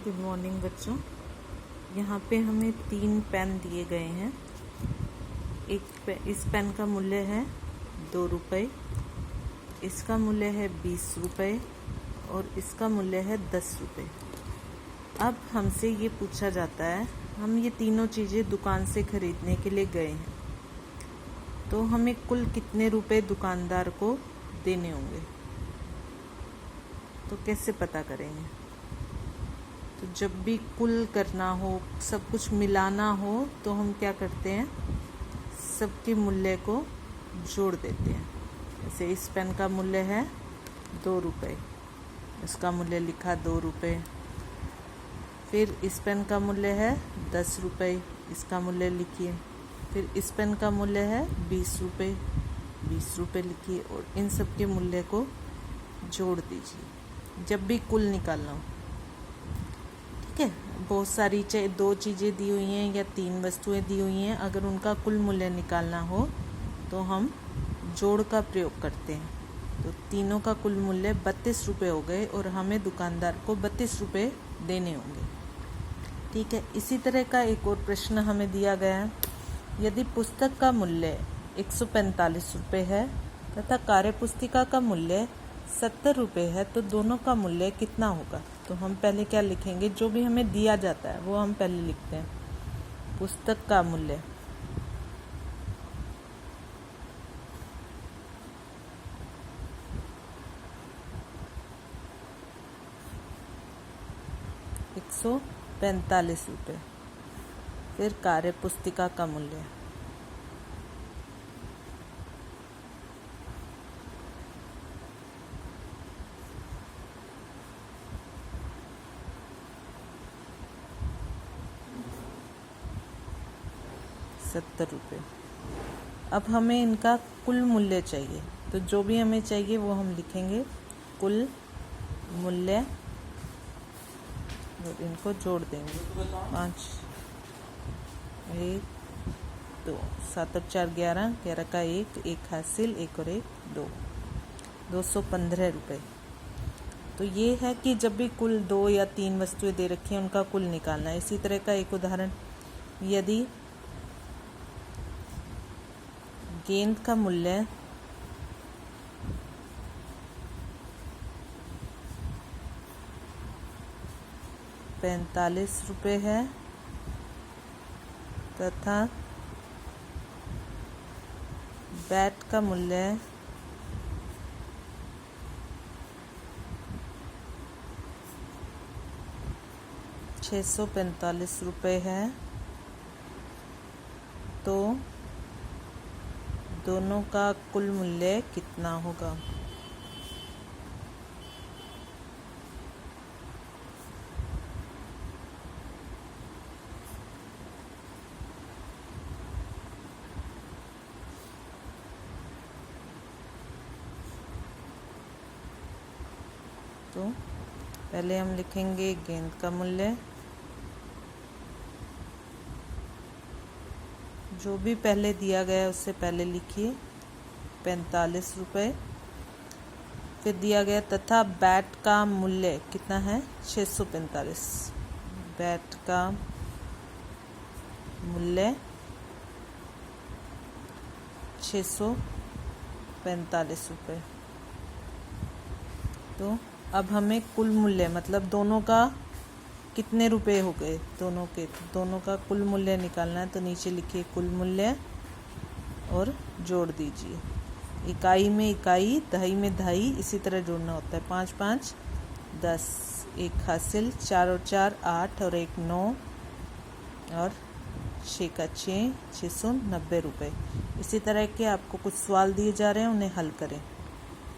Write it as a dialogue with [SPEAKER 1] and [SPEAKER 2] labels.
[SPEAKER 1] Good morning बच्चों। यहाँ पे हमें 3 पेन दिए गए हैं। इस पेन का मूल्य है 2 रुपये, इसका मूल्य है 20 रुपये और इसका मूल्य है 10 रुपये। अब हमसे ये पूछा जाता है, हम ये तीनों चीज़ें दुकान से खरीदने के लिए गए हैं, तो हमें कुल कितने रुपए दुकानदार को देने होंगे। तो कैसे पता करेंगे? तो जब भी कुल करना हो, सब कुछ मिलाना हो, तो हम क्या करते हैं, सबके मूल्य को जोड़ देते हैं। जैसे इस पेन का मूल्य है 2 रुपये, इसका मूल्य लिखा 2 रुपये। फिर इस पेन का मूल्य है 10 रुपये, इसका मूल्य लिखिए। फिर इस पेन का मूल्य है 20 रुपये, 20 रुपये लिखिए और इन सब के मूल्य को जोड़ दीजिए जब भी कुल निकालना हो। ठीक है, बहुत सारी चाहे 2 चीज़ें दी हुई हैं या 3 वस्तुएं दी हुई हैं, अगर उनका कुल मूल्य निकालना हो तो हम जोड़ का प्रयोग करते हैं। तो तीनों का कुल मूल्य 32 रुपये हो गए और हमें दुकानदार को 32 रुपये देने होंगे। ठीक है, इसी तरह का एक और प्रश्न हमें दिया गया है। यदि पुस्तक का मूल्य 145 रुपये है तथा कार्यपुस्तिका का मूल्य 70 रुपये है, तो दोनों का मूल्य कितना होगा? तो हम पहले क्या लिखेंगे, जो भी हमें दिया जाता है वो हम पहले लिखते हैं। पुस्तक का मूल्य ₹145। फिर कार्यपुस्तिका का मूल्य ₹70। अब हमें इनका कुल मूल्य चाहिए, तो जो भी हमें चाहिए वो हम लिखेंगे कुल मूल्य और इनको जोड़ देंगे। 5, 1, 2, 7 और 4 11, 11 का 1 हासिल, 1 और 1 2, 215 रुपये। तो ये है कि जब भी कुल 2 या 3 वस्तुएं दे रखी हैं उनका कुल निकालना है। इसी तरह का एक उदाहरण, यदि गेंद का मूल्य 45 रुपये है तथा बैट का मूल्य 645 रुपये है, तो दोनों का कुल मूल्य कितना होगा? तो पहले हम लिखेंगे गेंद का मूल्य, जो भी पहले दिया गया है उससे पहले लिखिए 45 रुपये। फिर दिया गया तथा बैट का मूल्य कितना है 645, बैट का मूल्य 645 रुपये। तो अब हमें कुल मूल्य मतलब दोनों का कितने रुपए हो गए, दोनों का कुल मूल्य निकालना है। तो नीचे लिखिए कुल मूल्य और जोड़ दीजिए। इकाई में इकाई, दहाई में दहाई, इसी तरह जोड़ना होता है। 5 5 10, 1 हासिल, 4 और 4 8 और 1 9 और 6 का 6, 690 रुपये। इसी तरह के आपको कुछ सवाल दिए जा रहे हैं, उन्हें हल करें।